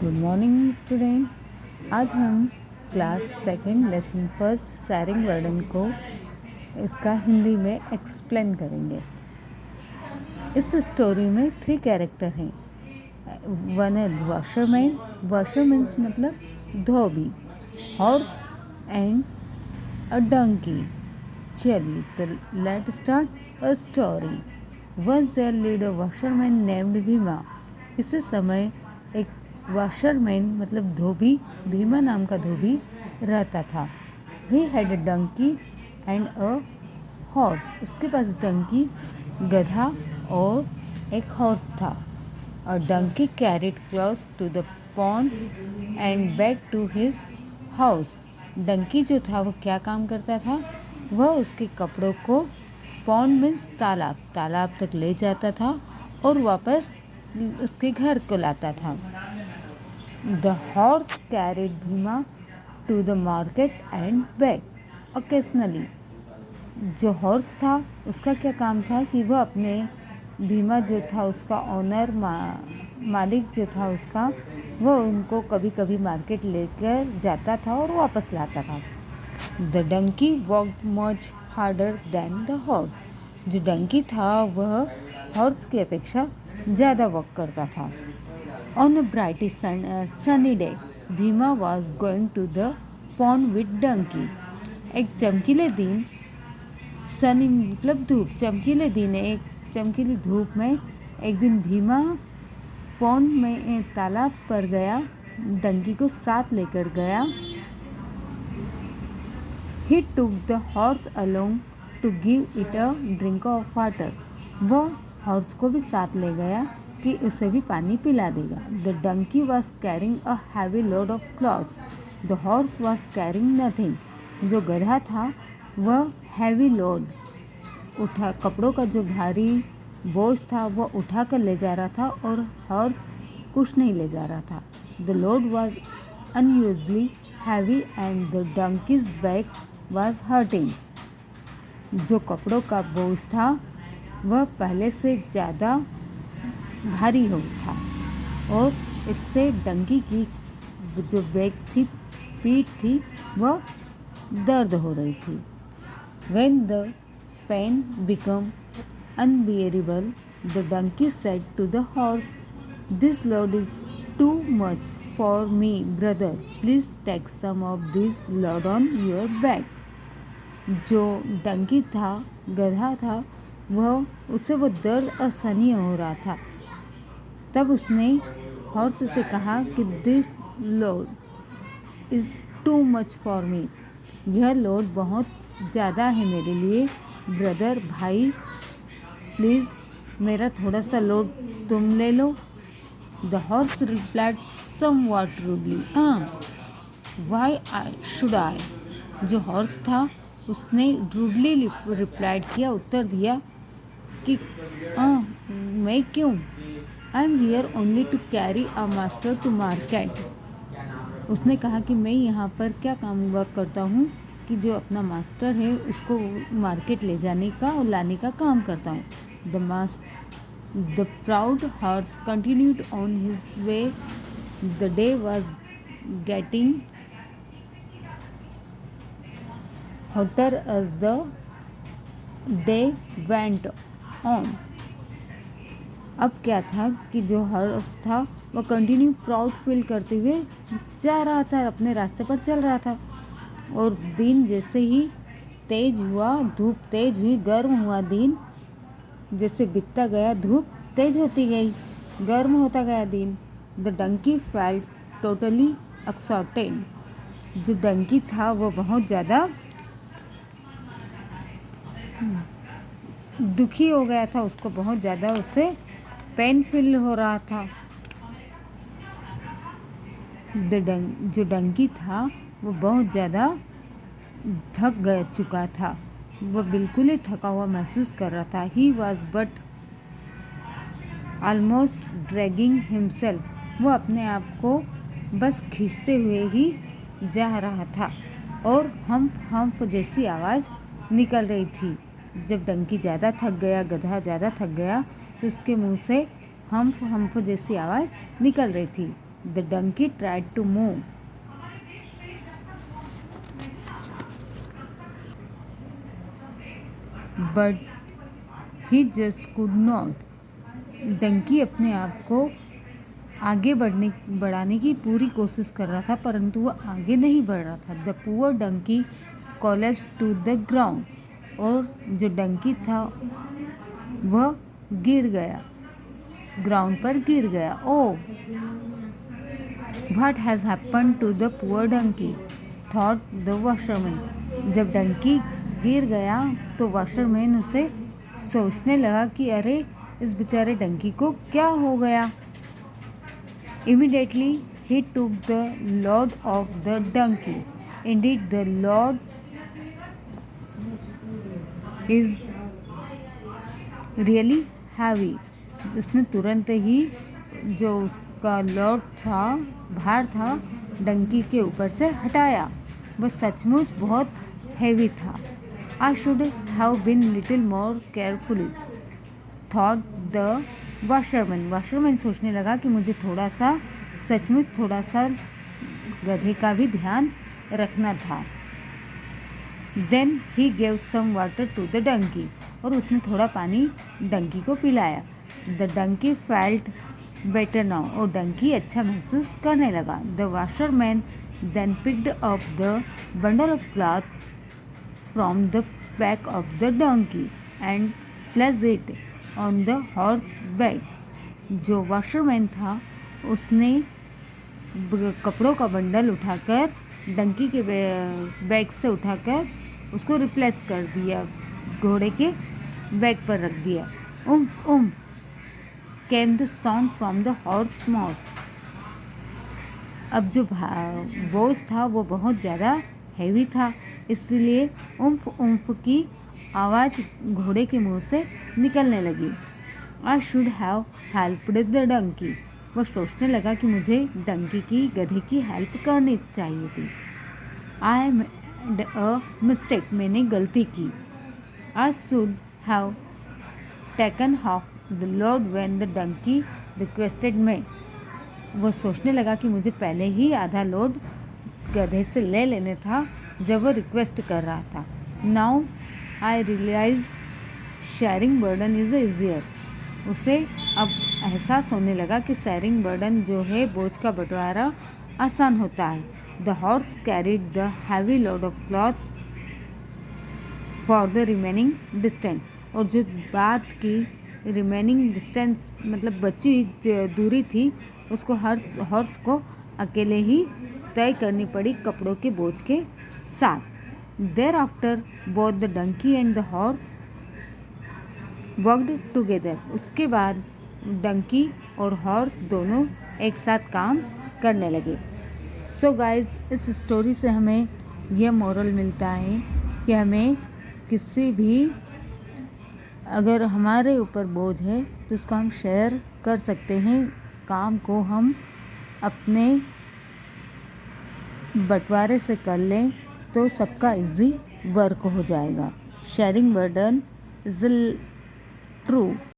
Good morning student. आज हम class second lesson first सैरिंग वर्डन को इसका हिंदी में एक्सप्लेन करेंगे। इस स्टोरी में 3 कैरेक्टर हैं। वन है वॉशरमैन। वॉशर मीन्स मतलब धोबी। Horse and a donkey. चलिए तो let start a story. Was there leader washerman named Bhima. इसी समय एक वॉशरमैन मतलब धोबी, भीमा नाम का धोबी रहता था। He had a donkey and a horse. उसके पास डंकी, गधा और एक हॉर्स था। A donkey carried clothes to the pond and back to his house. Donkey जो था वो क्या काम करता था? वह उसके कपड़ों को पॉन्ड मीन्स तालाब तक ले जाता था और वापस उसके घर को लाता था। The horse carried Bhima to the market and back occasionally. जो हॉर्स था उसका क्या काम था कि वह अपने भीमा जो था उसका ऑनर मालिक जो था उसका, वह उनको कभी कभी मार्केट लेकर जाता था और वापस लाता था। The donkey walked much harder than the horse. जो डंकी था वह हॉर्स की अपेक्षा ज़्यादा वॉक करता था। On a bright sunny day, Bhima was going to the pond with donkey. एक चमकीले दिन, सनी मतलब धूप, चमकीले दिन एक चमकीली धूप में एक दिन भीमा पॉन्ड में तालाब पर गया, डंकी को साथ लेकर गया। He took the horse along to give it a drink of water. वह हॉर्स को भी साथ ले गया कि उसे भी पानी पिला देगा। The donkey was carrying a heavy load of clothes. The horse was carrying nothing. जो गधा था वह हैवी लोड कपड़ों का जो भारी बोझ था वह उठा कर ले जा रहा था और हॉर्स कुछ नहीं ले जा रहा था। The load was unusually heavy and the donkeys back was hurting. जो कपड़ों का बोझ था वह पहले से ज़्यादा भारी हो था और इससे डंकी की जो बैक थी, पीठ थी, वह दर्द हो रही थी। When the pain became unbearable, the donkey said to the horse, "This load is too much for me, brother. Please take some of this load on your back." जो डंकी था, गधा था, उसे वो दर्द असहनीय हो रहा था। तब उसने हॉर्स से कहा कि this load is too much for me. यह लोड बहुत ज़्यादा है मेरे लिए, ब्रदर भाई, प्लीज़ मेरा थोड़ा सा लोड तुम ले लो। The horse replied somewhat rudely, why should I. जो हॉर्स था उसने रूडली रिप्लाइड किया, उत्तर दिया कि मैं क्यों? I am here only to carry a master to market. उसने कहा कि मैं यहाँ पर क्या काम वर्क करता हूँ कि जो अपना मास्टर है उसको मार्केट ले जाने का और लाने का काम करता हूँ। The proud horse continued on his way. The day was getting hotter as the day went on. अब क्या था कि जो हॉर्स था वह कंटिन्यू प्राउड फील करते हुए जा रहा था, अपने रास्ते पर चल रहा था। और दिन जैसे ही तेज हुआ, धूप तेज हुई, गर्म हुआ दिन, जैसे बीतता गया धूप तेज होती गई, गर्म होता गया दिन। The donkey felt totally exhausted. जो डंकी था वो बहुत ज़्यादा दुखी हो गया था, उसको बहुत ज़्यादा उससे पेन फील हो रहा था। जो डंकी था वो बहुत ज़्यादा थक चुका था, वह बिल्कुल ही थका हुआ महसूस कर रहा था। He was but almost dragging himself. वो अपने आप को बस खींचते हुए ही जा रहा था और हम्फ जैसी आवाज़ निकल रही थी। जब डंकी ज़्यादा थक गया, गधा ज़्यादा थक गया, तो उसके मुंह से हम्फ जैसी आवाज़ निकल रही थी। The donkey tried to move, but he just could not. Dunki अपने आप को आगे बढ़ाने की पूरी कोशिश कर रहा था, परंतु वह आगे नहीं बढ़ रहा था. The poor donkey collapsed to the ground. और जो डंकी था वह गिर गया, ग्राउंड पर गिर गया. Oh, what has happened to the poor donkey, thought the washerman. जब डंकी गिर गया तो वॉशरमैन उसे सोचने लगा कि अरे, इस बेचारे डंकी को क्या हो गया. Immediately he took the load of the donkey. Indeed, the load is really heavy. उसने तुरंत ही जो उसका लोड था, भार था, डंकी के ऊपर से हटाया. वह सचमुच बहुत हैवी था. I should have been little more careful, thought the washerman. Washerman सोचने लगा कि मुझे सचमुच थोड़ा सा गधे का भी ध्यान रखना था. Then he gave some water to the donkey. और उसने थोड़ा पानी डंकी को पिलाया. The donkey felt better now. और डंकी अच्छा महसूस करने लगा. The washerman then picked up the bundle of cloth from the back of the donkey and placed it on the horse back. जो वॉशरमैन था उसने कपड़ों का बंडल उठाकर डंकी के बैग से उठाकर उसको रिप्लेस कर दिया, घोड़े के बैग पर रख दिया. Umph umph came the sound from the horse mouth. अब जो बोझ था वो बहुत ज़्यादा हैवी था, इसलिए उम्फ उम्फ की आवाज़ घोड़े के मुंह से निकलने लगी. I should have helped the donkey. वह सोचने लगा कि मुझे डंकी की, गधे की हेल्प करनी चाहिए थी. I made a mistake. मैंने गलती की. I should have taken half the load when the donkey requested me. वह सोचने लगा कि मुझे पहले ही आधा लोड गधे से ले लेने था जब वह रिक्वेस्ट कर रहा था. Now I realise sharing burden is easier. उसे अब एहसास होने लगा कि शेयरिंग बर्डन जो है, बोझ का बंटवारा आसान होता है. The horse carried the heavy load of clothes for the remaining distance. और जो बात की रिमेनिंग डिस्टेंस मतलब बची दूरी थी, उसको हॉर्स को अकेले ही तय करनी पड़ी कपड़ों के बोझ के साथ. Thereafter both the donkey and the horse worked together. उसके बाद डंकी और हॉर्स दोनों एक साथ काम करने लगे. सो गाइज, इस स्टोरी से हमें यह मोरल मिलता है कि हमें किसी भी, अगर हमारे ऊपर बोझ है तो उसको हम शेयर कर सकते हैं. काम को हम अपने बंटवारे से कर लें तो सबका इजी वर्क हो जाएगा. Sharing burden is true.